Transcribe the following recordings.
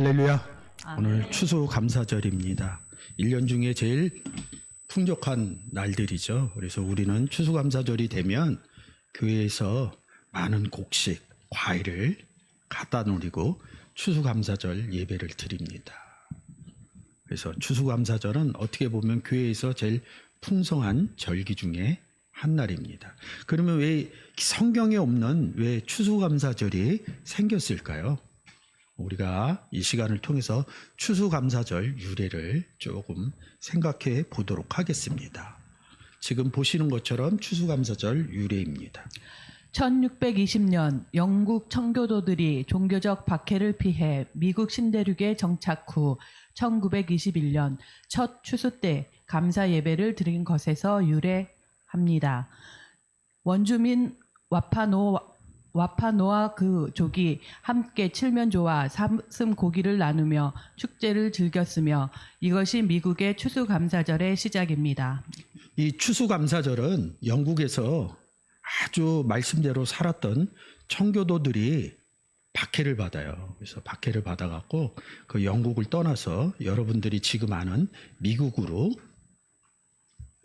할렐루야. 오늘 아멘. 추수감사절입니다. 1년 중에 제일 풍족한 날들이죠. 그래서 우리는 추수감사절이 되면 교회에서 많은 곡식, 과일을 갖다 놓으리고 추수감사절 예배를 드립니다. 그래서 추수감사절은 어떻게 보면 교회에서 제일 풍성한 절기 중에 한 날입니다. 그러면 왜 성경에 없는 왜 추수감사절이 생겼을까요? 우리가 이 시간을 통해서 추수감사절 유래를 조금 생각해 보도록 하겠습니다. 지금 보시는 것처럼 추수감사절 유래입니다. 1620년 영국 청교도들이 종교적 박해를 피해 미국 신대륙에 정착 후 1921년 첫 추수 때 감사 예배를 드린 것에서 유래합니다. 원주민 와파노아 그 족이 함께 칠면조와 사슴 고기를 나누며 축제를 즐겼으며 이것이 미국의 추수감사절의 시작입니다. 이 추수감사절은 영국에서 아주 말씀대로 살았던 청교도들이 박해를 받아요. 그래서 박해를 받아갖고 그 영국을 떠나서 여러분들이 지금 아는 미국으로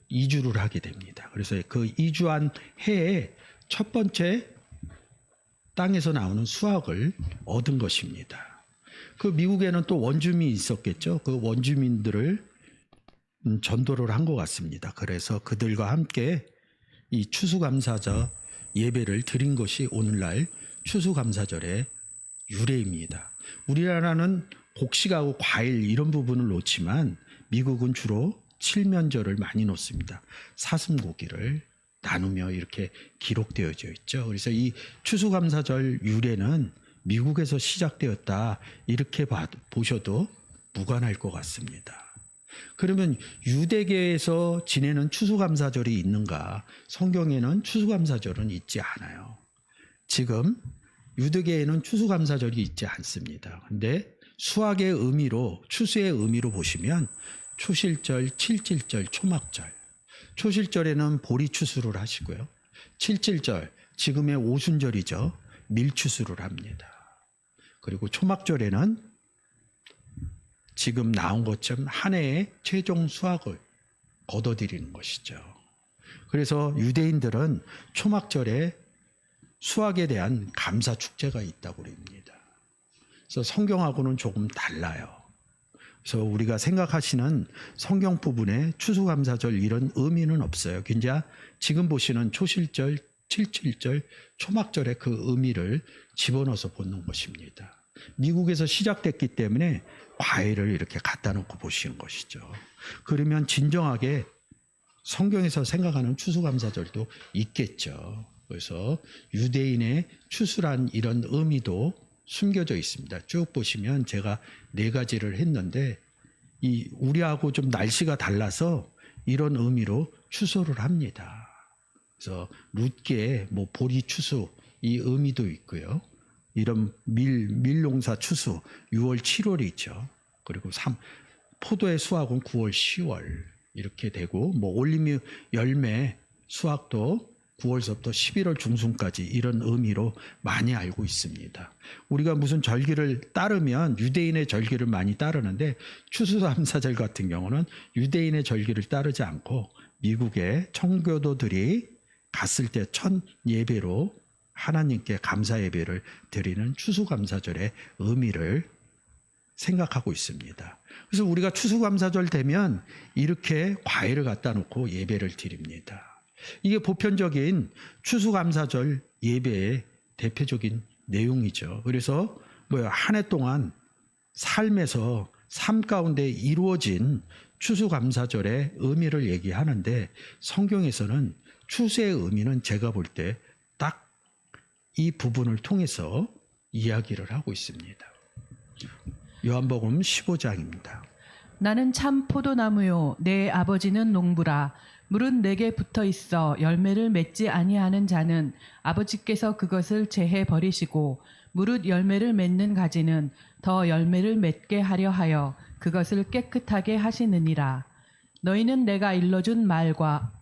이주를 하게 됩니다. 그래서 그 이주한 해에 첫 번째 땅에서 나오는 수확을 얻은 것입니다. 그 미국에는 또 원주민이 있었겠죠. 그 원주민들을 전도를 한 것 같습니다. 그래서 그들과 함께 이 추수감사절 예배를 드린 것이 오늘날 추수감사절의 유래입니다. 우리나라는 곡식하고 과일 이런 부분을 놓지만 미국은 주로 칠면조를 많이 놓습니다. 사슴고기를 나누며 이렇게 기록되어져 있죠. 그래서 이 추수감사절 유래는 미국에서 시작되었다 이렇게 보셔도 무관할 것 같습니다. 그러면 유대계에서 지내는 추수감사절이 있는가? 성경에는 추수감사절은 있지 않아요. 지금 유대계에는 추수감사절이 있지 않습니다. 근데 수학의 의미로 추수의 의미로 보시면 초실절, 칠칠절, 초막절. 초실절에는 보리 추수를 하시고요. 칠칠절, 지금의 오순절이죠. 밀추수를 합니다. 그리고 초막절에는 지금 나온 것처럼 한 해의 최종 수확을 거둬들이는 것이죠. 그래서 유대인들은 초막절에 수확에 대한 감사 축제가 있다고 그럽니다. 그래서 성경하고는 조금 달라요. 그래서 우리가 생각하시는 성경 부분에 추수감사절 이런 의미는 없어요. 그냥 지금 보시는 초실절, 칠칠절, 초막절의 그 의미를 집어넣어서 보는 것입니다. 미국에서 시작됐기 때문에 과일을 이렇게 갖다 놓고 보시는 것이죠. 그러면 진정하게 성경에서 생각하는 추수감사절도 있겠죠. 그래서 유대인의 추수란 이런 의미도 숨겨져 있습니다. 쭉 보시면 제가 4가지를 했는데 이 우리하고 좀 날씨가 달라서 이런 의미로 추수를 합니다. 그래서 룻게 뭐 보리 추수 이 의미도 있고요. 이런 밀농사 추수 6월 7월이 있죠. 그리고 포도의 수확은 9월 10월 이렇게 되고 뭐 올리브 열매 수확도 9월서부터 11월 중순까지 이런 의미로 많이 알고 있습니다. 우리가 무슨 절기를 따르면 유대인의 절기를 많이 따르는데 추수감사절 같은 경우는 유대인의 절기를 따르지 않고 미국의 청교도들이 갔을 때 첫 예배로 하나님께 감사 예배를 드리는 추수감사절의 의미를 생각하고 있습니다. 그래서 우리가 추수감사절 되면 이렇게 과일을 갖다 놓고 예배를 드립니다. 이게 보편적인 추수감사절 예배의 대표적인 내용이죠. 그래서 한 해 동안 삶에서 삶 가운데 이루어진 추수감사절의 의미를 얘기하는데 성경에서는 추수의 의미는 제가 볼 때 딱 이 부분을 통해서 이야기를 하고 있습니다. 요한복음 15장입니다. 나는 참 포도나무요 내 아버지는 농부라. 물은 내게 붙어 있어 열매를 맺지 아니하는 자는 아버지께서 그것을 제해 버리시고 무릇 열매를 맺는 가지는 더 열매를 맺게 하려 하여 그것을 깨끗하게 하시느니라. 너희는 내가 일러준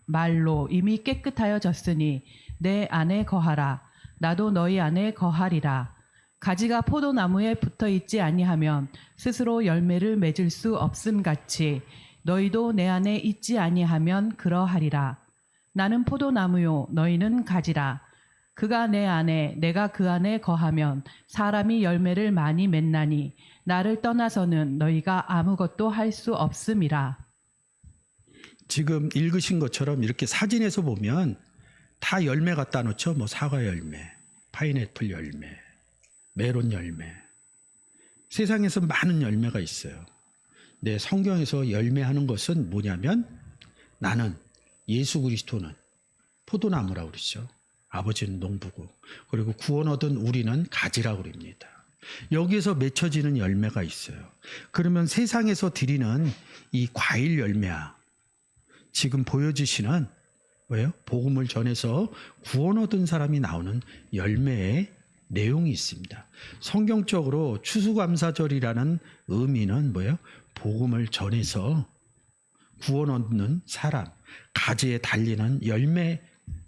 말로 이미 깨끗하여졌으니 내 안에 거하라. 나도 너희 안에 거하리라. 가지가 포도나무에 붙어 있지 아니하면 스스로 열매를 맺을 수 없음 같이 너희도 내 안에 있지 아니하면 그러하리라. 나는 포도나무요 너희는 가지라. 그가 내 안에 내가 그 안에 거하면 사람이 열매를 많이 맺나니 나를 떠나서는 너희가 아무것도 할 수 없음이라. 지금 읽으신 것처럼 이렇게 사진에서 보면 다 열매 갖다 놓죠. 뭐 사과 열매, 파인애플 열매, 메론 열매. 세상에서 많은 열매가 있어요. 네, 성경에서 열매하는 것은 뭐냐면 나는 예수 그리스도는 포도나무라고 그러죠. 아버지는 농부고 그리고 구원 얻은 우리는 가지라고 그럽니다. 여기에서 맺혀지는 열매가 있어요. 그러면 세상에서 드리는 이 과일 열매야. 지금 보여주시는 뭐예요? 복음을 전해서 구원 얻은 사람이 나오는 열매의 내용이 있습니다. 성경적으로 추수감사절이라는 의미는 뭐예요? 복음을 전해서 구원 얻는 사람, 가지에 달리는 열매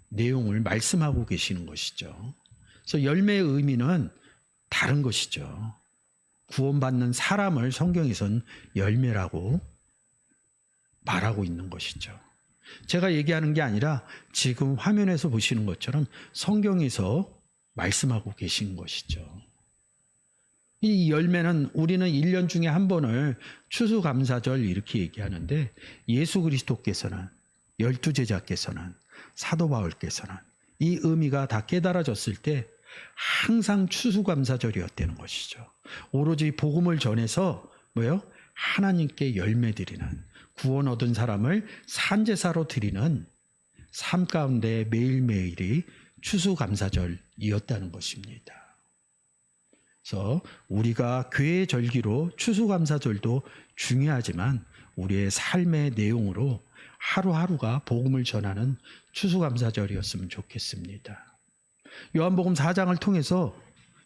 내용을 말씀하고 계시는 것이죠. 그래서 열매의 의미는 다른 것이죠. 구원받는 사람을 성경에서는 열매라고 말하고 있는 것이죠. 제가 얘기하는 게 아니라 지금 화면에서 보시는 것처럼 성경에서 말씀하고 계신 것이죠. 이 열매는 우리는 1년 중에 한 번을 추수감사절 이렇게 얘기하는데 예수 그리스도께서는 12제자께서는 사도 바울께서는 이 의미가 다 깨달아졌을 때 항상 추수감사절이었다는 것이죠. 오로지 복음을 전해서 뭐요? 하나님께 열매 드리는 구원 얻은 사람을 산제사로 드리는 삶 가운데 매일매일이 추수감사절이었다는 것입니다. 그래서 우리가 교회 절기로 추수감사절도 중요하지만 우리의 삶의 내용으로 하루하루가 복음을 전하는 추수감사절이었으면 좋겠습니다. 요한복음 4장을 통해서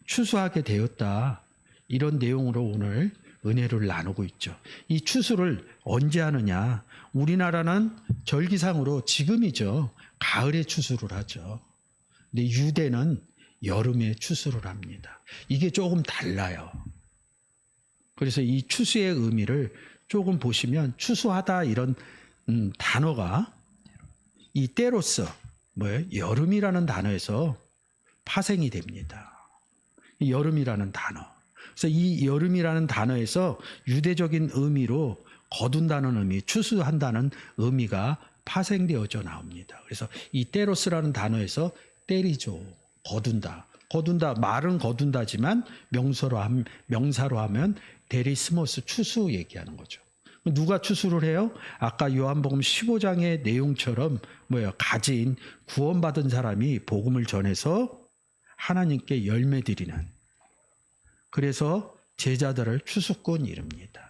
추수하게 되었다. 이런 내용으로 오늘 은혜를 나누고 있죠. 이 추수를 언제 하느냐? 우리나라는 절기상으로 지금이죠. 가을에 추수를 하죠. 근데 유대는 여름에 추수를 합니다. 이게 조금 달라요. 그래서 이 추수의 의미를 조금 보시면 추수하다 이런 단어가 이 때로서 뭐예요? 여름이라는 단어에서 파생이 됩니다. 이 여름이라는 단어. 그래서 이 여름이라는 단어에서 유대적인 의미로 거둔다는 의미, 추수한다는 의미가 파생되어져 나옵니다. 그래서 이 때로스라는 단어에서 때리죠. 거둔다. 거둔다. 말은 거둔다지만 명사로 하면 데리스모스 추수 얘기하는 거죠. 누가 추수를 해요? 아까 요한복음 15장의 내용처럼 뭐예요? 가진 구원받은 사람이 복음을 전해서 하나님께 열매 드리는. 그래서 제자들을 추수꾼 이릅니다.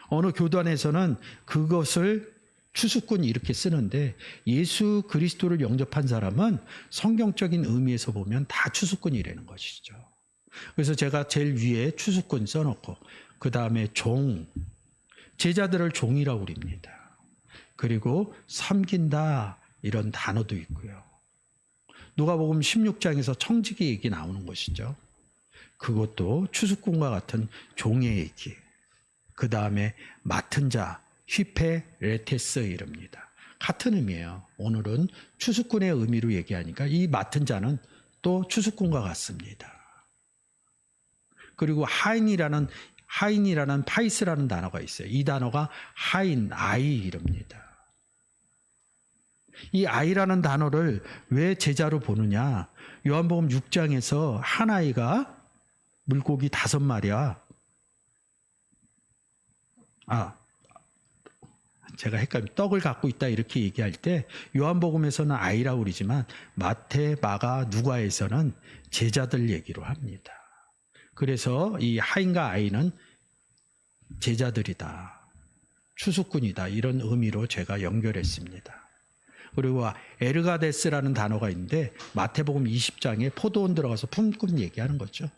어느 교단에서는 그것을 추수꾼 이렇게 쓰는데 예수 그리스도를 영접한 사람은 성경적인 의미에서 보면 다 추수꾼이라는 것이죠. 그래서 제가 제일 위에 추수꾼 써놓고 그 다음에 종, 제자들을 종이라고 그럽니다. 그리고 섬긴다 이런 단어도 있고요. 누가복음 16장에서 청지기 얘기 나오는 것이죠. 그것도 추수꾼과 같은 종의 얘기. 그 다음에 맡은 자, 휘페레테스 이릅니다. 같은 의미예요. 오늘은 추수꾼의 의미로 얘기하니까 이 맡은 자는 또 추수꾼과 같습니다. 그리고 하인이라는 파이스라는 단어가 있어요. 이 단어가 하인, 아이 이릅니다. 이 아이라는 단어를 왜 제자로 보느냐? 요한복음 6장에서 한 아이가 물고기 5마리야. 제가 헷갈리면 떡을 갖고 있다 이렇게 얘기할 때 요한복음에서는 아이라고 그러지만 마태, 마가, 누가에서는 제자들 얘기로 합니다. 그래서 이 하인과 아이는 제자들이다. 추수꾼이다. 이런 의미로 제가 연결했습니다. 그리고 에르가데스라는 단어가 있는데 마태복음 20장에 포도원 들어가서 품꾼 얘기하는 거죠.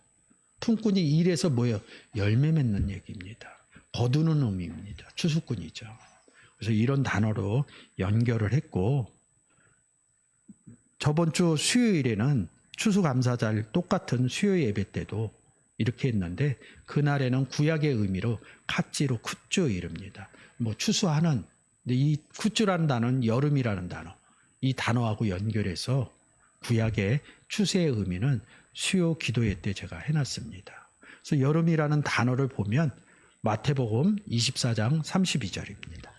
품꾼이 일해서 뭐예요? 열매 맺는 얘기입니다. 거두는 의미입니다. 추수꾼이죠. 그래서 이런 단어로 연결을 했고 저번 주 수요일에는 추수감사절 똑같은 수요 예배 때도 이렇게 했는데 그날에는 구약의 의미로 갓지로 굿주 이릅니다. 뭐 추수하는, 근데 이 굿주라는 단어는 여름이라는 단어, 이 단어하고 연결해서 구약의 추수의 의미는 수요 기도회 때 제가 해놨습니다. 그래서 여름이라는 단어를 보면 마태복음 24장 32절입니다.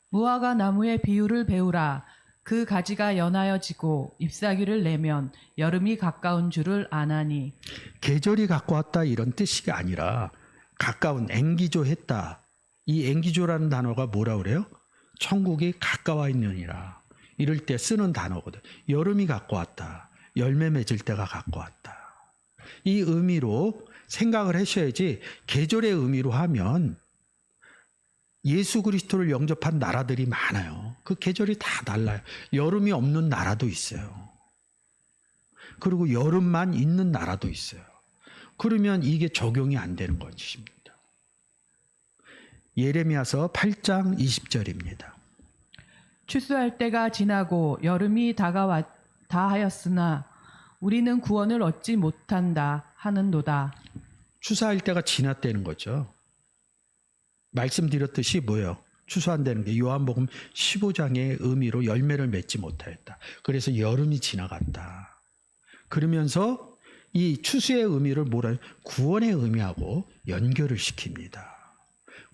무화과 나무의 비유를 배우라. 그 가지가 연하여지고 잎사귀를 내면 여름이 가까운 줄을 아나니. 계절이 가까웠다 이런 뜻이 아니라 가까운, 앵기조했다. 이 앵기조라는 단어가 뭐라 그래요? 천국이 가까워 있느니라. 이럴 때 쓰는 단어거든. 여름이 가까웠다. 열매 맺을 때가 가까웠다. 이 의미로 생각을 하셔야지, 계절의 의미로 하면 예수 그리스도를 영접한 나라들이 많아요. 그 계절이 다 달라요. 여름이 없는 나라도 있어요. 그리고 여름만 있는 나라도 있어요. 그러면 이게 적용이 안 되는 것입니다. 예레미야서 8장 20절입니다. 추수할 때가 지나고 여름이 다하였으나 우리는 구원을 얻지 못한다 하는도다. 추수할 때가 지났다는 거죠. 말씀드렸듯이 뭐예요? 추수한다는 게 요한복음 15장의 의미로 열매를 맺지 못하였다. 그래서 여름이 지나갔다. 그러면서 이 추수의 의미를 뭐라, 구원의 의미하고 연결을 시킵니다.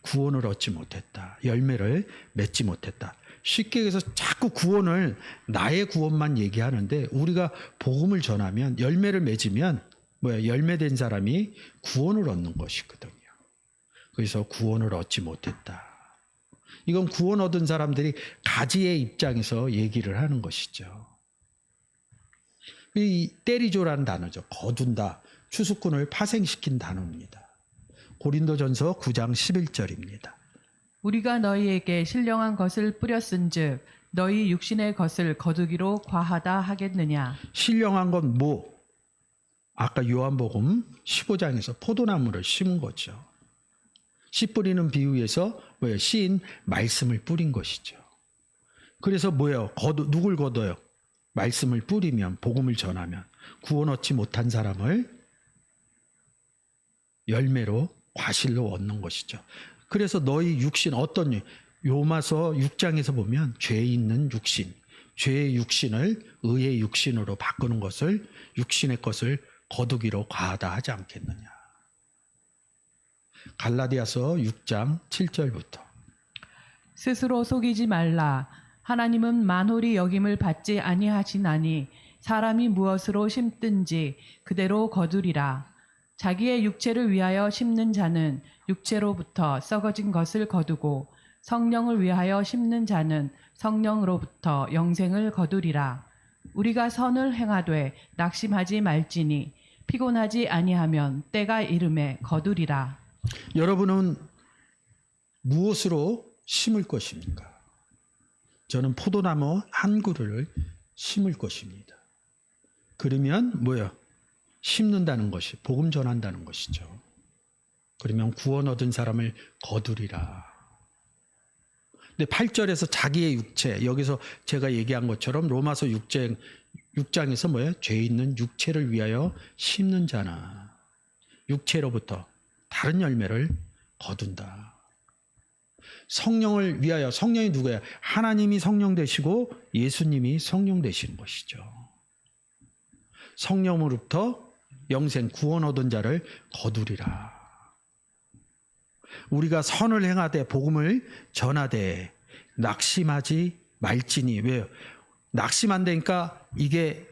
구원을 얻지 못했다. 열매를 맺지 못했다. 쉽게 해서 자꾸 구원을, 나의 구원만 얘기하는데 우리가 복음을 전하면 열매를 맺으면 열매된 사람이 구원을 얻는 것이거든요. 그래서 구원을 얻지 못했다. 이건 구원 얻은 사람들이 가지의 입장에서 얘기를 하는 것이죠. 이 때리조라는 단어죠. 거둔다. 추수꾼을 파생시킨 단어입니다. 고린도전서 9장 11절입니다. 우리가 너희에게 신령한 것을 뿌렸은즉 너희 육신의 것을 거두기로 과하다 하겠느냐. 신령한 건 뭐? 아까 요한복음 15장에서 포도나무를 심은 거죠. 씨 뿌리는 비유에서 씨인 말씀을 뿌린 것이죠. 그래서 뭐예요? 누굴 거둬요? 말씀을 뿌리면, 복음을 전하면 구원 얻지 못한 사람을 열매로, 과실로 얻는 것이죠. 그래서 너희 육신, 어떤, 요마서 6장에서 보면 죄 있는 육신, 죄의 육신을 의의 육신으로 바꾸는 것을, 육신의 것을 거두기로 과하다 하지 않겠느냐. 갈라디아서 6장 7절부터. 스스로 속이지 말라. 하나님은 만홀히 여김을 받지 아니하시나니 사람이 무엇으로 심든지 그대로 거두리라. 자기의 육체를 위하여 심는 자는 육체로부터 썩어진 것을 거두고 성령을 위하여 심는 자는 성령으로부터 영생을 거두리라. 우리가 선을 행하되 낙심하지 말지니 피곤하지 아니하면 때가 이름에 거두리라. 여러분은 무엇으로 심을 것입니까? 저는 포도나무 한 그루를 심을 것입니다. 그러면 심는다는 것이, 복음 전한다는 것이죠. 그러면 구원 얻은 사람을 거두리라. 근데 8절에서 자기의 육체, 여기서 제가 얘기한 것처럼 로마서 6장에서 죄 있는 육체를 위하여 심는 자나 육체로부터 다른 열매를 거둔다. 성령을 위하여, 성령이 누구야? 하나님이 성령 되시고 예수님이 성령 되시는 것이죠. 성령으로부터 영생, 구원 얻은 자를 거두리라. 우리가 선을 행하되 복음을 전하되 낙심하지 말지니. 왜요? 낙심한다니까 이게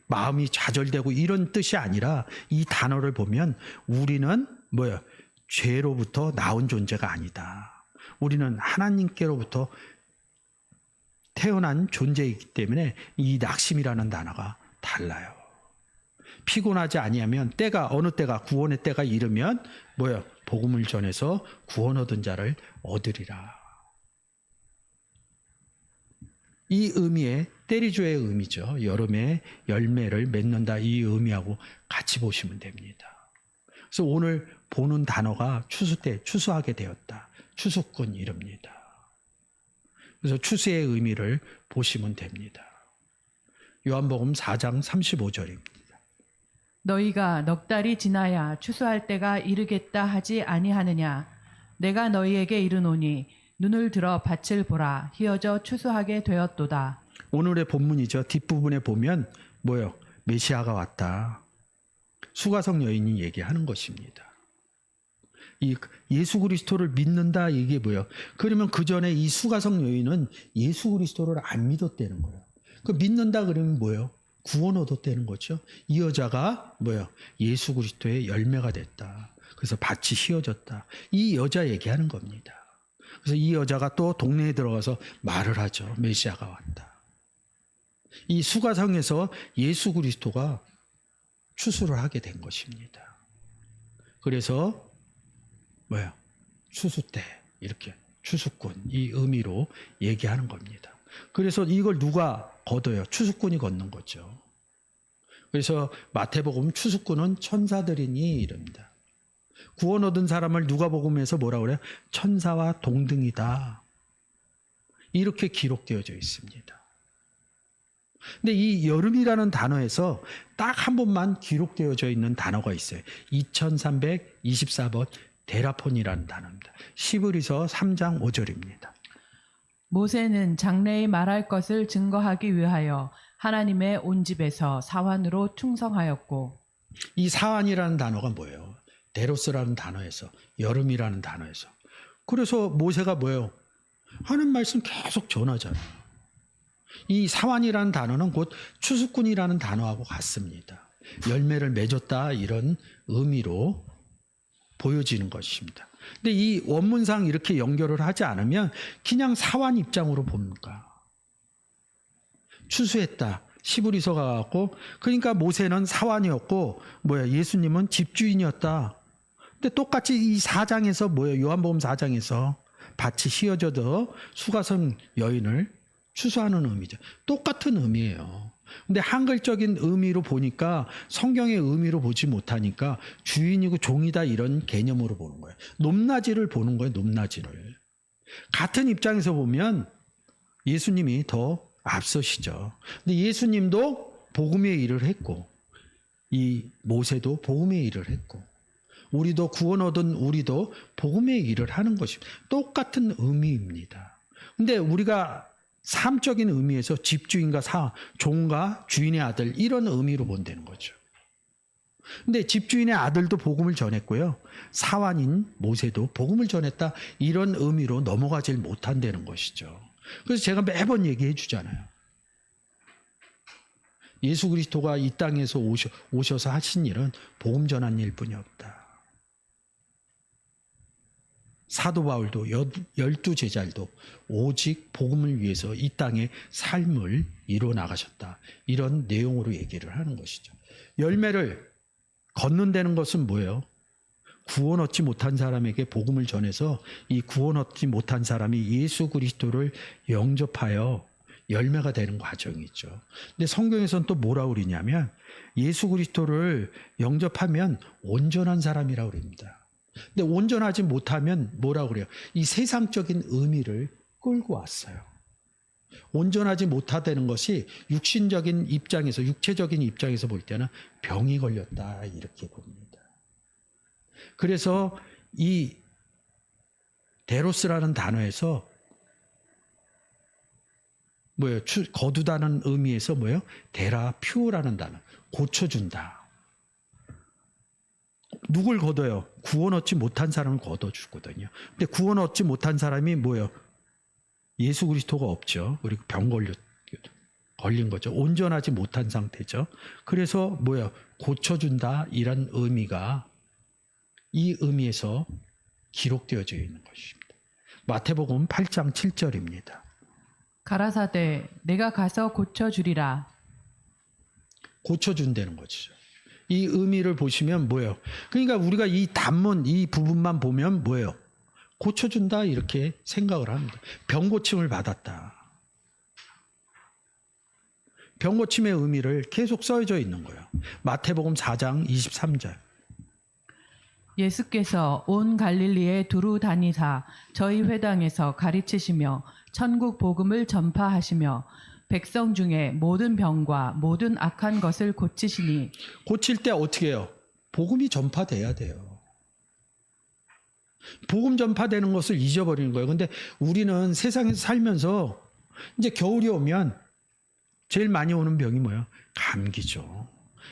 마음이 좌절되고 이런 뜻이 아니라, 이 단어를 보면 우리는 죄로부터 나온 존재가 아니다. 우리는 하나님께로부터 태어난 존재이기 때문에 이 낙심이라는 단어가 달라요. 피곤하지 아니하면 어느 때가, 구원의 때가 이르면 복음을 전해서 구원 얻은 자를 얻으리라. 이 의미의 때리조의 의미죠. 여름에 열매를 맺는다, 이 의미하고 같이 보시면 됩니다. 그래서 오늘 보는 단어가 추수 때 추수하게 되었다. 추수꾼 이릅니다. 그래서 추수의 의미를 보시면 됩니다. 요한복음 4장 35절입니다. 너희가 넉 달이 지나야 추수할 때가 이르겠다 하지 아니하느냐. 내가 너희에게 이르노니 눈을 들어 밭을 보라. 희어져 추수하게 되었도다. 오늘의 본문이죠. 뒷부분에 보면 뭐예요? 메시아가 왔다. 수가성 여인이 얘기하는 것입니다. 이 예수 그리스도를 믿는다 이게 뭐예요? 그러면 그 전에 이 수가성 여인은 예수 그리스도를 안 믿었다는 거예요. 그 믿는다 그러면 뭐예요? 구원 얻었다는 거죠. 이 여자가 뭐예요? 예수 그리스도의 열매가 됐다. 그래서 밭이 휘어졌다. 이 여자 얘기하는 겁니다. 그래서 이 여자가 또 동네에 들어가서 말을 하죠. 메시아가 왔다. 이 수가성에서 예수 그리스도가 추수를 하게 된 것입니다. 그래서 뭐야? 추수 때 이렇게 추수꾼 이 의미로 얘기하는 겁니다. 그래서 이걸 누가 거둬요? 추수꾼이 걷는 거죠. 그래서 마태복음 추수꾼은 천사들이니 이럽니다. 구원 얻은 사람을 누가복음에서 뭐라 그래요? 천사와 동등이다. 이렇게 기록되어져 있습니다. 근데 이 여름이라는 단어에서 딱 한 번만 기록되어져 있는 단어가 있어요. 2324번 데라폰이라는 단어입니다. 시브리서 3장 5절입니다. 모세는 장래에 말할 것을 증거하기 위하여 하나님의 온 집에서 사환으로 충성하였고. 이 사환이라는 단어가 뭐예요? 데로스라는 단어에서 여름이라는 단어에서. 그래서 모세가 뭐예요? 하는 말씀 계속 전하잖아요. 이 사환이라는 단어는 곧 추수꾼이라는 단어하고 같습니다. 열매를 맺었다 이런 의미로 보여지는 것입니다. 근데 이 원문상 이렇게 연결을 하지 않으면 그냥 사환 입장으로 봅니까? 추수했다. 시브리서가 갖고 그러니까 모세는 사환이었고 예수님은 집주인이었다. 근데 똑같이 이 4장에서 요한복음 4장에서 밭이 휘어져도 수가성 여인을 추수하는 의미죠. 똑같은 의미예요. 근데 한글적인 의미로 보니까 성경의 의미로 보지 못하니까 주인이고 종이다 이런 개념으로 보는 거예요. 높낮이를 보는 거예요. 높낮이를. 같은 입장에서 보면 예수님이 더 앞서시죠. 근데 예수님도 복음의 일을 했고 이 모세도 복음의 일을 했고 우리도 구원 얻은 우리도 복음의 일을 하는 것입니다. 똑같은 의미입니다. 근데 우리가 삶적인 의미에서 집주인과 종과 주인의 아들 이런 의미로 본다는 거죠. 근데 집주인의 아들도 복음을 전했고요. 사환인 모세도 복음을 전했다 이런 의미로 넘어가질 못한다는 것이죠. 그래서 제가 매번 얘기해 주잖아요. 예수 그리스도가 이 땅에서 오셔서 하신 일은 복음 전한 일뿐이 없다. 사도 바울도 12제자들도 오직 복음을 위해서 이 땅에 삶을 이루어 나가셨다. 이런 내용으로 얘기를 하는 것이죠. 열매를 걷는다는 것은 뭐예요? 구원 얻지 못한 사람에게 복음을 전해서 이 구원 얻지 못한 사람이 예수 그리스도를 영접하여 열매가 되는 과정이죠. 근데 성경에서는 또 뭐라고 그러냐면 예수 그리스도를 영접하면 온전한 사람이라고 그럽니다. 근데 온전하지 못하면 뭐라고 그래요? 이 세상적인 의미를 끌고 왔어요. 온전하지 못하다는 것이 육신적인 입장에서 육체적인 입장에서 볼 때는 병이 걸렸다 이렇게 봅니다. 그래서 이 데로스라는 단어에서 거두다는 의미에서 데라퓨라는 단어 고쳐준다. 누굴 거둬요? 구원 얻지 못한 사람을 거둬주거든요. 근데 구원 얻지 못한 사람이 예수 그리스도가 없죠. 그리고 병 걸린 거죠. 온전하지 못한 상태죠. 그래서 고쳐준다 이런 의미가 이 의미에서 기록되어져 있는 것입니다. 마태복음 8장 7절입니다. 가라사대 내가 가서 고쳐주리라. 고쳐준다는 거죠. 이 의미를 보시면 그러니까 우리가 이 단문 이 부분만 보면 고쳐준다 이렇게 생각을 합니다. 병 고침을 받았다. 병 고침의 의미를 계속 써져 있는 거예요. 마태복음 4장 23절. 예수께서 온 갈릴리에 두루 다니사 저희 회당에서 가르치시며 천국 복음을 전파하시며 백성 중에 모든 병과 모든 악한 것을 고치시니 고칠 때 어떻게 해요? 복음이 전파돼야 돼요. 복음 전파되는 것을 잊어버리는 거예요. 근데 우리는 세상에서 살면서 이제 겨울이 오면 제일 많이 오는 병이 뭐예요? 감기죠.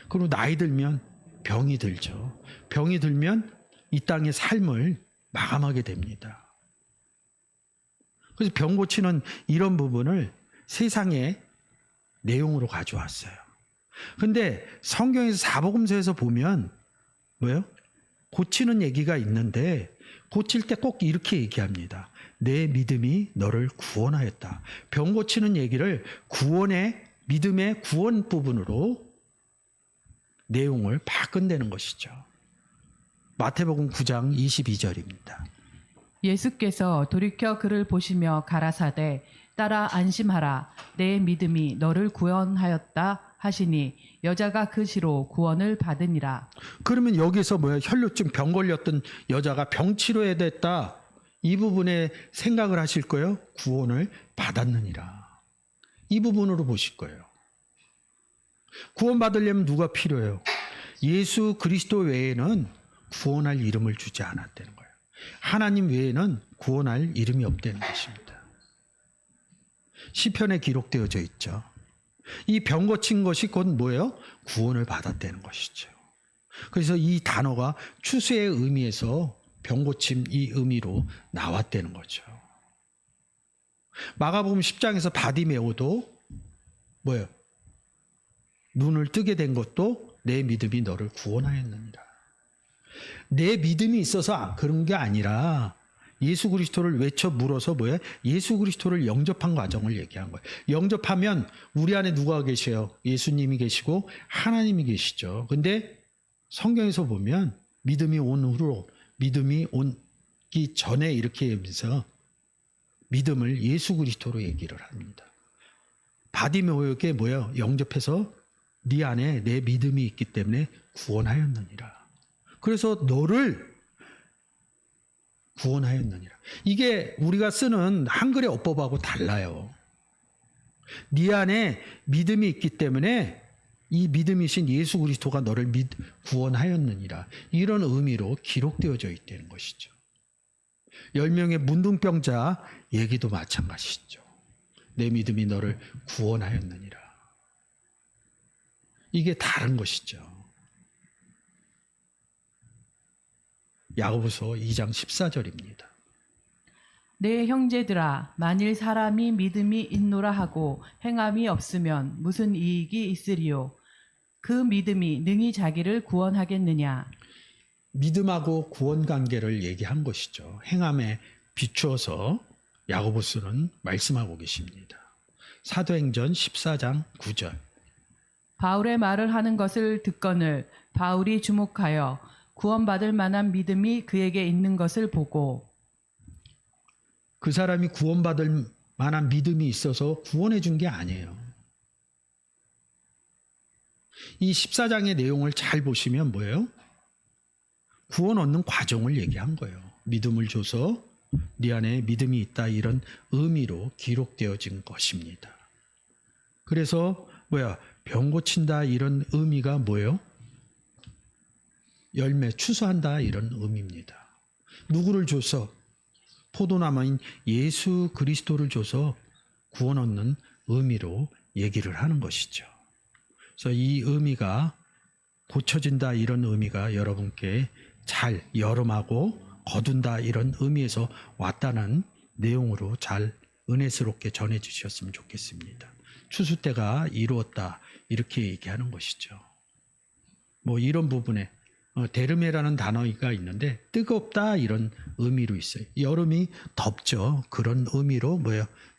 그리고 나이 들면 병이 들죠. 병이 들면 이 땅의 삶을 마감하게 됩니다. 그래서 병 고치는 이런 부분을 세상의 내용으로 가져왔어요. 근데 성경에서 사복음서에서 보면 뭐예요? 고치는 얘기가 있는데 고칠 때 꼭 이렇게 얘기합니다. 내 믿음이 너를 구원하였다. 병 고치는 얘기를 구원의 믿음의 구원 부분으로 내용을 바꾼다는 것이죠. 마태복음 9장 22절입니다. 예수께서 돌이켜 그를 보시며 가라사대 따라 안심하라 내 믿음이 너를 구원하였다 하시니 여자가 그 시로 구원을 받으니라. 그러면 여기서 뭐야? 혈루증 병 걸렸던 여자가 병 치료해야 됐다. 이 부분에 생각을 하실 거예요. 구원을 받았느니라. 이 부분으로 보실 거예요. 구원 받으려면 누가 필요해요? 예수 그리스도 외에는 구원할 이름을 주지 않았다는 거예요. 하나님 외에는 구원할 이름이 없다는 것입니다. 시편에 기록되어져 있죠. 이 병 고친 것이 곧 뭐예요? 구원을 받았다는 것이죠. 그래서 이 단어가 추수의 의미에서 병 고침 이 의미로 나왔다는 거죠. 마가복음 10장에서 바디메오도 뭐예요? 눈을 뜨게 된 것도 내 믿음이 너를 구원하였느니라. 내 믿음이 있어서 그런 게 아니라 예수 그리스도를 외쳐 물어서 뭐예요? 예수 그리스도를 영접한 과정을 얘기한 거예요. 영접하면 우리 안에 누가 계셔요? 예수님이 계시고 하나님이 계시죠. 근데 성경에서 보면 믿음이 온 후로 믿음이 오기 전에 이렇게 하면서 믿음을 예수 그리스도로 얘기를 합니다. 바디메오에게 뭐예요? 영접해서 네 안에 내 믿음이 있기 때문에 구원하였느니라. 그래서 너를 구원하였느니라. 이게 우리가 쓰는 한글의 어법하고 달라요. 네 안에 믿음이 있기 때문에 이 믿음이신 예수 그리스도가 너를 구원하였느니라. 이런 의미로 기록되어져 있다는 것이죠. 10명의 문둥병자 얘기도 마찬가지죠. 내 믿음이 너를 구원하였느니라. 이게 다른 것이죠. 야고보서 2장 14절입니다. 내 형제들아 만일 사람이 믿음이 있노라 하고 행함이 없으면 무슨 이익이 있으리요 그 믿음이 능히 자기를 구원하겠느냐. 믿음하고 구원 관계를 얘기한 것이죠. 행함에 비추어서 야고보서는 말씀하고 계십니다. 사도행전 14장 9절. 바울의 말을 하는 것을 듣거늘 바울이 주목하여 구원받을 만한 믿음이 그에게 있는 것을 보고 그 사람이 구원받을 만한 믿음이 있어서 구원해 준 게 아니에요. 이 14장의 내용을 잘 보시면 뭐예요? 구원 얻는 과정을 얘기한 거예요. 믿음을 줘서 네 안에 믿음이 있다 이런 의미로 기록되어진 것입니다. 그래서 병 고친다 이런 의미가 뭐예요? 열매 추수한다 이런 의미입니다. 누구를 줘서? 포도나무인 예수 그리스도를 줘서 구원 얻는 의미로 얘기를 하는 것이죠. 그래서 이 의미가 고쳐진다 이런 의미가 여러분께 잘 여름하고 거둔다 이런 의미에서 왔다는 내용으로 잘 은혜스럽게 전해 주셨으면 좋겠습니다. 추수 때가 이루었다 이렇게 얘기하는 것이죠. 뭐 이런 부분에 데르메라는 단어가 있는데 뜨겁다 이런 의미로 있어요. 여름이 덥죠. 그런 의미로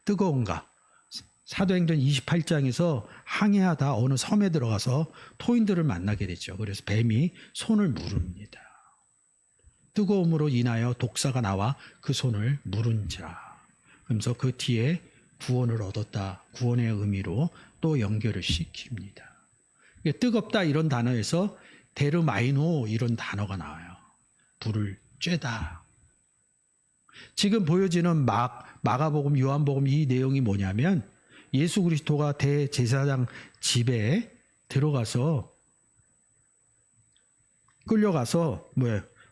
뜨거운가. 사도행전 28장에서 항해하다 어느 섬에 들어가서 토인들을 만나게 되죠. 그래서 뱀이 손을 물습니다. 뜨거움으로 인하여 독사가 나와 그 손을 물은지라. 그러면서 그 뒤에 구원을 얻었다. 구원의 의미로 또 연결을 시킵니다. 뜨겁다 이런 단어에서 데르마이노 이런 단어가 나와요. 불을 쬐다. 지금 보여지는 마가복음, 요한복음 이 내용이 뭐냐면 예수 그리스도가 대제사장 집에 들어가서 끌려가서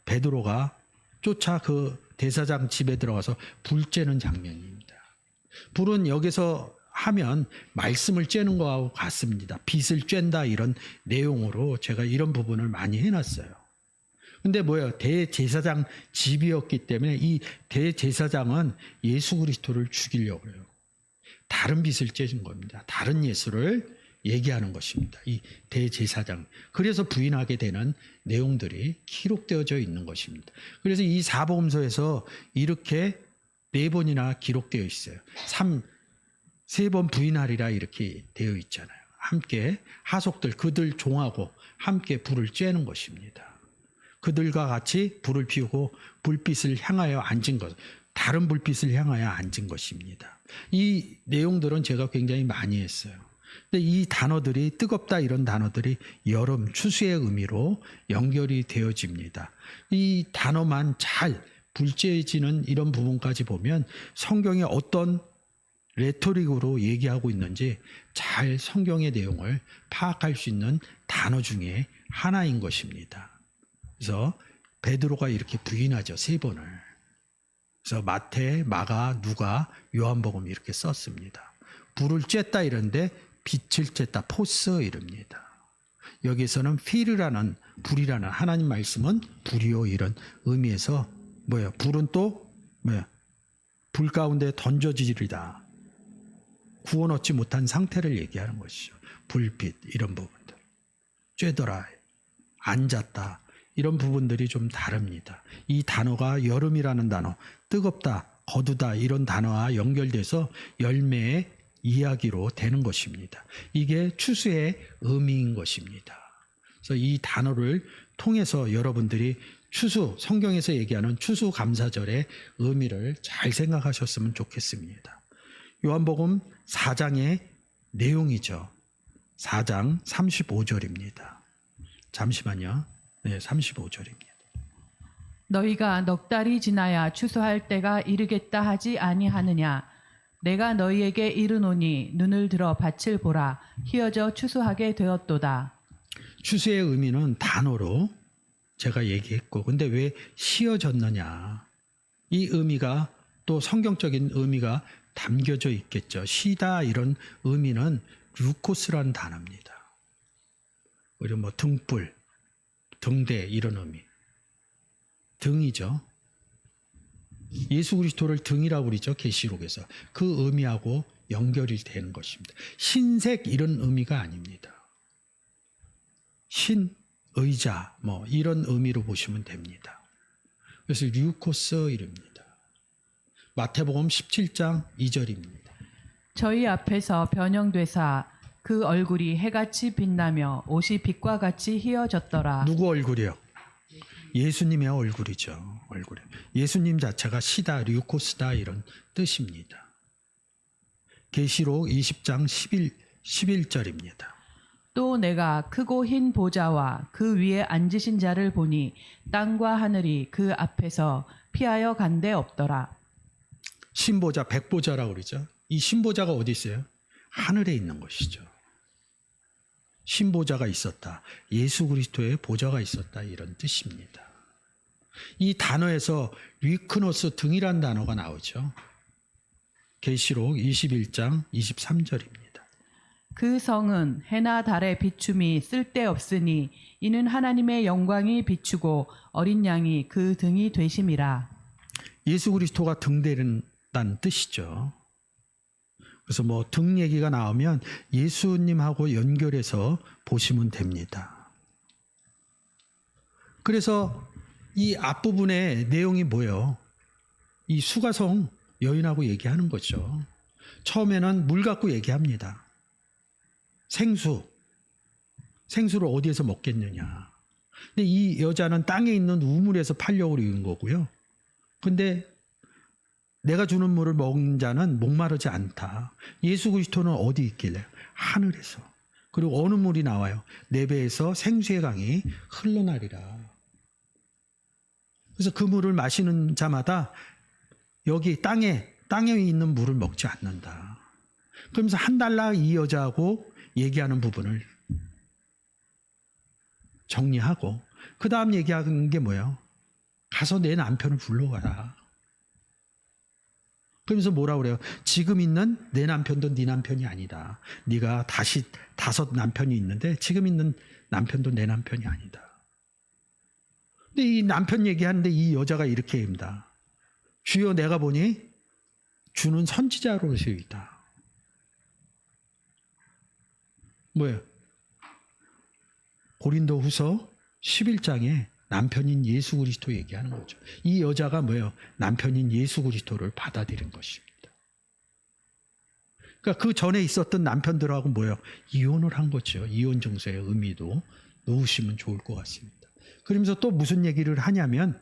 베드로가 쫓아 그 대사장 집에 들어가서 불 쬐는 장면입니다. 불은 여기서 하면 말씀을 쬐는 거하고 같습니다. 빛을 쬐다 이런 내용으로 제가 이런 부분을 많이 해놨어요. 근데 대제사장 집이었기 때문에 이 대제사장은 예수 그리스도를 죽이려고 해요. 다른 빛을 쬐준 겁니다. 다른 예수를 얘기하는 것입니다. 이 대제사장. 그래서 부인하게 되는 내용들이 기록되어져 있는 것입니다. 그래서 이 사복음서에서 이렇게 4번이나 기록되어 있어요. 3번 부인하리라 이렇게 되어 있잖아요. 함께 하속들 그들 종하고 함께 불을 쬐는 것입니다. 그들과 같이 불을 피우고 불빛을 향하여 앉은 것. 다른 불빛을 향하여 앉은 것입니다. 이 내용들은 제가 굉장히 많이 했어요. 근데 이 단어들이 뜨겁다 이런 단어들이 여름, 추수의 의미로 연결이 되어집니다. 이 단어만 잘 불쬐지는 이런 부분까지 보면 성경에 어떤 레토릭으로 얘기하고 있는지 잘 성경의 내용을 파악할 수 있는 단어 중에 하나인 것입니다. 그래서 베드로가 이렇게 부인하죠. 3번을. 그래서 마태, 마가, 누가, 요한복음 이렇게 썼습니다. 불을 쬐다 이런데 빛을 쬐다 포스 이럽니다. 여기서는 피르라는 불이라는 하나님 말씀은 불이요 이런 의미에서 불은 또 불 가운데 던져지리다. 구원 얻지 못한 상태를 얘기하는 것이죠. 불빛 이런 부분들. 쬐더라. 앉았다. 이런 부분들이 좀 다릅니다. 이 단어가 여름이라는 단어, 뜨겁다, 거두다 이런 단어와 연결돼서 열매의 이야기로 되는 것입니다. 이게 추수의 의미인 것입니다. 그래서 이 단어를 통해서 여러분들이 추수, 성경에서 얘기하는 추수감사절의 의미를 잘 생각하셨으면 좋겠습니다. 요한복음 4장의 내용이죠. 4장 35절입니다. 잠시만요. 네, 35절입니다. 너희가 넉 달이 지나야 추수할 때가 이르겠다 하지 아니하느냐. 내가 너희에게 이르노니 눈을 들어 밭을 보라. 희어져 추수하게 되었도다. 추수의 의미는 단어로 제가 얘기했고, 근데 왜 쉬어졌느냐? 이 의미가 또 성경적인 의미가 담겨져 있겠죠. 쉬다 이런 의미는 루코스라는 단어입니다. 그리고 등불, 등대 이런 의미. 등이죠. 예수 그리스도를 등이라고 그러죠. 계시록에서. 그 의미하고 연결이 되는 것입니다. 신색 이런 의미가 아닙니다. 신, 의자 이런 의미로 보시면 됩니다. 그래서 류코스 이릅니다. 마태복음 17장 2절입니다. 저희 앞에서 변형되사 그 얼굴이 해같이 빛나며 옷이 빛과 같이 희어졌더라. 누구 얼굴이요? 예수님의 얼굴이죠. 얼굴. 예수님 자체가 시다, 류코스다 이런 뜻입니다. 계시록 20장 11절입니다. 또 내가 크고 흰 보좌와 그 위에 앉으신 자를 보니 땅과 하늘이 그 앞에서 피하여 간데 없더라. 신보좌, 백보좌라고 그러죠. 이 신보좌가 어디 있어요? 하늘에 있는 것이죠. 신보좌가 있었다. 예수 그리스도의 보좌가 있었다. 이런 뜻입니다. 이 단어에서 리크노스 등이란 단어가 나오죠. 계시록 21장 23절입니다. 그 성은 해나 달의 비춤이 쓸데없으니 이는 하나님의 영광이 비추고 어린 양이 그 등이 되심이라. 예수 그리스도가 등대는다는 뜻이죠. 그래서 등 얘기가 나오면 예수님하고 연결해서 보시면 됩니다. 그래서 이 앞부분의 내용이 뭐예요? 이 수가성 여인하고 얘기하는 거죠. 처음에는 물 갖고 얘기합니다. 생수를 어디에서 먹겠느냐. 근데 이 여자는 땅에 있는 우물에서 팔려고 그러는 거고요. 근데 내가 주는 물을 먹는 자는 목마르지 않다. 예수 그리스도는 어디 있길래? 하늘에서. 그리고 어느 물이 나와요? 내 배에서 생수의 강이 흘러나리라. 그래서 그 물을 마시는 자마다 여기 땅에 있는 물을 먹지 않는다. 그러면서 한 달락 이 여자하고 얘기하는 부분을 정리하고 그 다음 얘기하는 게 뭐예요? 가서 내 남편을 불러와라. 그러면서 뭐라 그래요? 지금 있는 내 남편도 네 남편이 아니다. 네가 다시 5 남편이 있는데 지금 있는 남편도 내 남편이 아니다. 근데 이 남편 얘기하는데 이 여자가 이렇게 합니다. 주여 내가 보니 주는 선지자로서 있다. 뭐예요? 고린도후서 11장에 남편인 예수 그리스도 얘기하는 거죠. 이 여자가 뭐예요? 남편인 예수 그리스도를 받아들인 것입니다. 그러니까 그 전에 있었던 남편들하고 뭐예요? 이혼을 한 거죠. 이혼 증서의 의미도 놓으시면 좋을 것 같습니다. 그러면서 또 무슨 얘기를 하냐면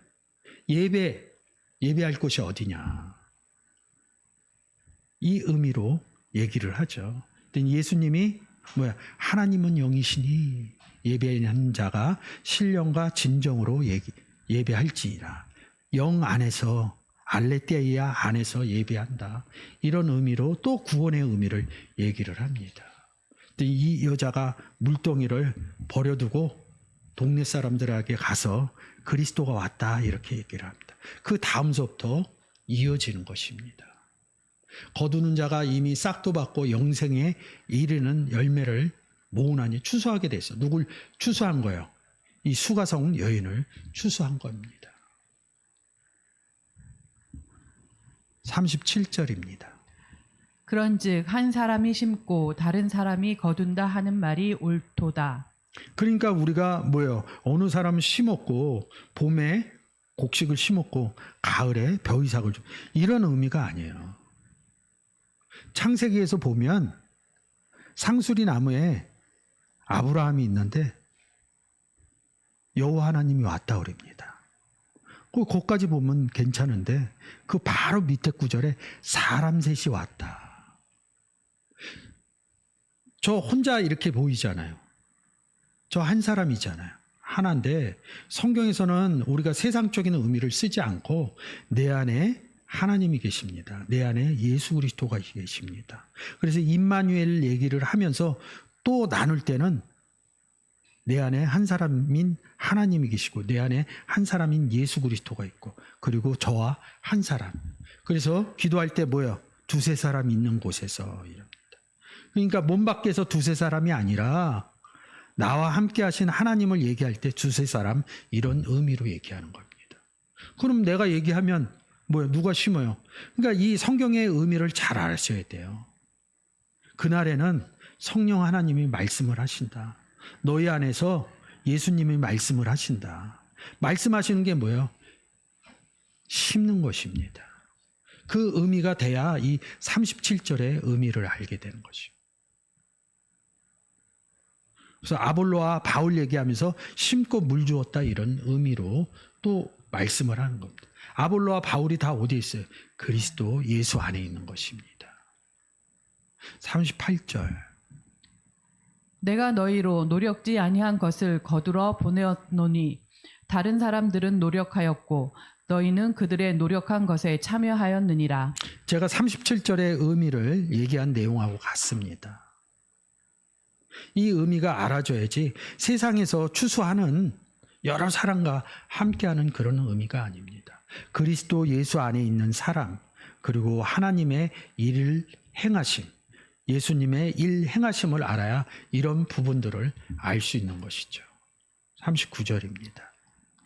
예배할 곳이 어디냐. 이 의미로 얘기를 하죠. 예수님이 하나님은 영이시니 예배하는 자가 신령과 진정으로 예배할지니라. 영 안에서 알레테이아 안에서 예배한다. 이런 의미로 또 구원의 의미를 얘기를 합니다. 이 여자가 물동이를 버려두고 동네 사람들에게 가서 그리스도가 왔다 이렇게 얘기를 합니다. 그 다음서부터 이어지는 것입니다. 거두는 자가 이미 싹도 받고 영생에 이르는 열매를 모으나니 추수하게 됐어. 누굴 추수한 거예요? 이 수가성 여인을 추수한 겁니다. 37절입니다. 그런즉 한 사람이 심고 다른 사람이 거둔다 하는 말이 옳도다. 그러니까 우리가 뭐예요? 어느 사람은 심었고 봄에 곡식을 심었고 가을에 벼이삭을 좀 이런 의미가 아니에요. 창세기에서 보면 상수리 나무에 아브라함이 있는데 여호와 하나님이 왔다 그럽니다. 거기까지 보면 괜찮은데 그 바로 밑에 구절에 사람 셋이 왔다. 저 혼자 이렇게 보이잖아요. 저 한 사람이잖아요. 하나인데 성경에서는 우리가 세상적인 의미를 쓰지 않고 내 안에 하나님이 계십니다. 내 안에 예수 그리스도가 계십니다. 그래서 임마누엘 얘기를 하면서 또 나눌 때는 내 안에 한 사람인 하나님이 계시고 내 안에 한 사람인 예수 그리스도가 있고 그리고 저와 한 사람. 그래서 기도할 때 뭐예요? 2-3 사람 있는 곳에서 이럽니다. 그러니까 몸 밖에서 2-3 사람이 아니라 나와 함께 하신 하나님을 얘기할 때 2-3 사람 이런 의미로 얘기하는 겁니다. 그럼 내가 얘기하면 뭐예요? 누가 심어요? 그러니까 이 성경의 의미를 잘 아셔야 돼요. 그날에는 성령 하나님이 말씀을 하신다. 너희 안에서 예수님이 말씀을 하신다. 말씀하시는 게 뭐예요? 심는 것입니다. 그 의미가 돼야 이 37절의 의미를 알게 되는 것이죠. 그래서 아볼로와 바울 얘기하면서 심고 물 주었다 이런 의미로 또 말씀을 하는 겁니다. 아볼로와 바울이 다 어디에 있어요? 그리스도 예수 안에 있는 것입니다. 38절. 내가 너희로 노력지 아니한 것을 거두러 보내었노니 다른 사람들은 노력하였고 너희는 그들의 노력한 것에 참여하였느니라. 제가 37절의 의미를 얘기한 내용하고 같습니다. 이 의미가 알아줘야지 세상에서 추수하는 여러 사람과 함께하는 그런 의미가 아닙니다. 그리스도 예수 안에 있는 사람 그리고 하나님의 일을 행하심 예수님의 일 행하심을 알아야 이런 부분들을 알 수 있는 것이죠. 39절입니다.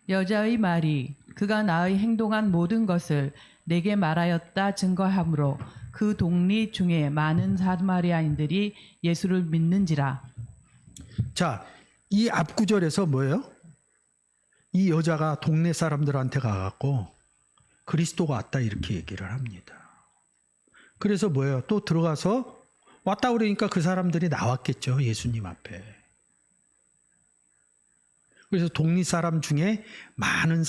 여자의 말이 그가 나의 행동한 모든 것을 내게 말하였다 증거하므로 그 동리 중에 많은 사마리아인들이 예수를 믿는지라. 자, 이 앞구절에서 뭐예요? 이 여자가 동네 사람들한테 가갖고 그리스도가 왔다 이렇게 얘기를 합니다. 그래서 뭐예요? 또 들어가서 왔다 그러니까 그 사람들이 나왔겠죠. 예수님 앞에. 그래서 동리 사람 중에 많은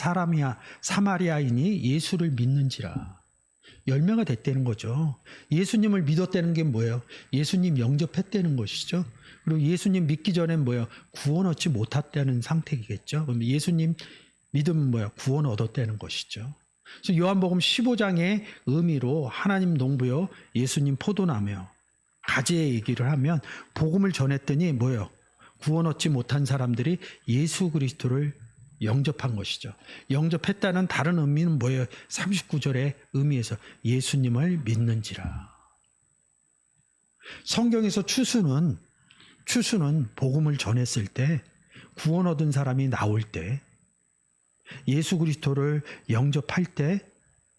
사마리아인이 예수를 믿는지라. 열매가 됐다는 거죠. 예수님을 믿었다는 게 뭐예요? 예수님 영접했다는 것이죠. 그리고 예수님 믿기 전엔 뭐예요? 구원 얻지 못했다는 상태이겠죠. 그럼 예수님 믿으면 뭐예요? 구원 얻었다는 것이죠. 그래서 요한복음 15장의 의미로 하나님 농부요, 예수님 포도나무요. 가지의 얘기를 하면 복음을 전했더니 뭐예요? 구원 얻지 못한 사람들이 예수 그리스도를 영접한 것이죠. 영접했다는 다른 의미는 뭐예요? 39절의 의미에서 예수님을 믿는지라. 성경에서 추수는 복음을 전했을 때, 구원 얻은 사람이 나올 때, 예수 그리스도를 영접할 때,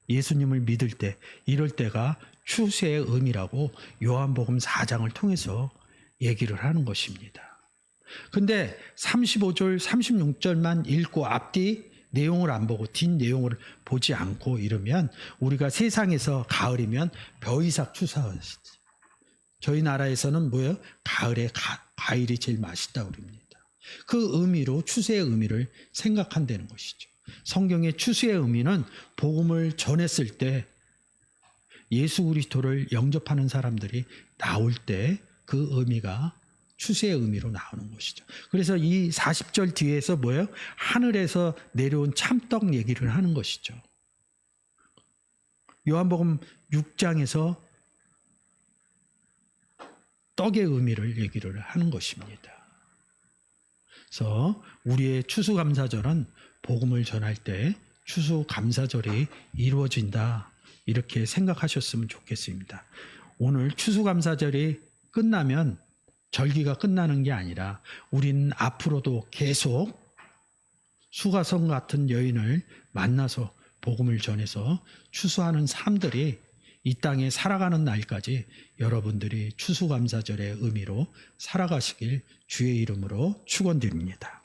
예수님을 믿을 때, 이럴 때가 추수의 의미라고 요한복음 4장을 통해서 얘기를 하는 것입니다. 근데 35절, 36절만 읽고 앞뒤 내용을 안 보고 뒷 내용을 보지 않고 이러면 우리가 세상에서 가을이면 벼이삭 추수하시죠. 저희 나라에서는 뭐예요? 가을에 과일이 제일 맛있다 그럽니다. 그 의미로 추수의 의미를 생각한다는 것이죠. 성경의 추수의 의미는 복음을 전했을 때 예수 그리스도를 영접하는 사람들이 나올 때 그 의미가 추수의 의미로 나오는 것이죠. 그래서 이 40절 뒤에서 뭐예요? 하늘에서 내려온 참떡 얘기를 하는 것이죠. 요한복음 6장에서 떡의 의미를 얘기를 하는 것입니다. 그래서 우리의 추수감사절은 복음을 전할 때 추수감사절이 이루어진다, 이렇게 생각하셨으면 좋겠습니다. 오늘 추수감사절이 끝나면 절기가 끝나는 게 아니라 우리는 앞으로도 계속 수가성 같은 여인을 만나서 복음을 전해서 추수하는 삶들이 이 땅에 살아가는 날까지 여러분들이 추수감사절의 의미로 살아가시길 주의 이름으로 축원드립니다.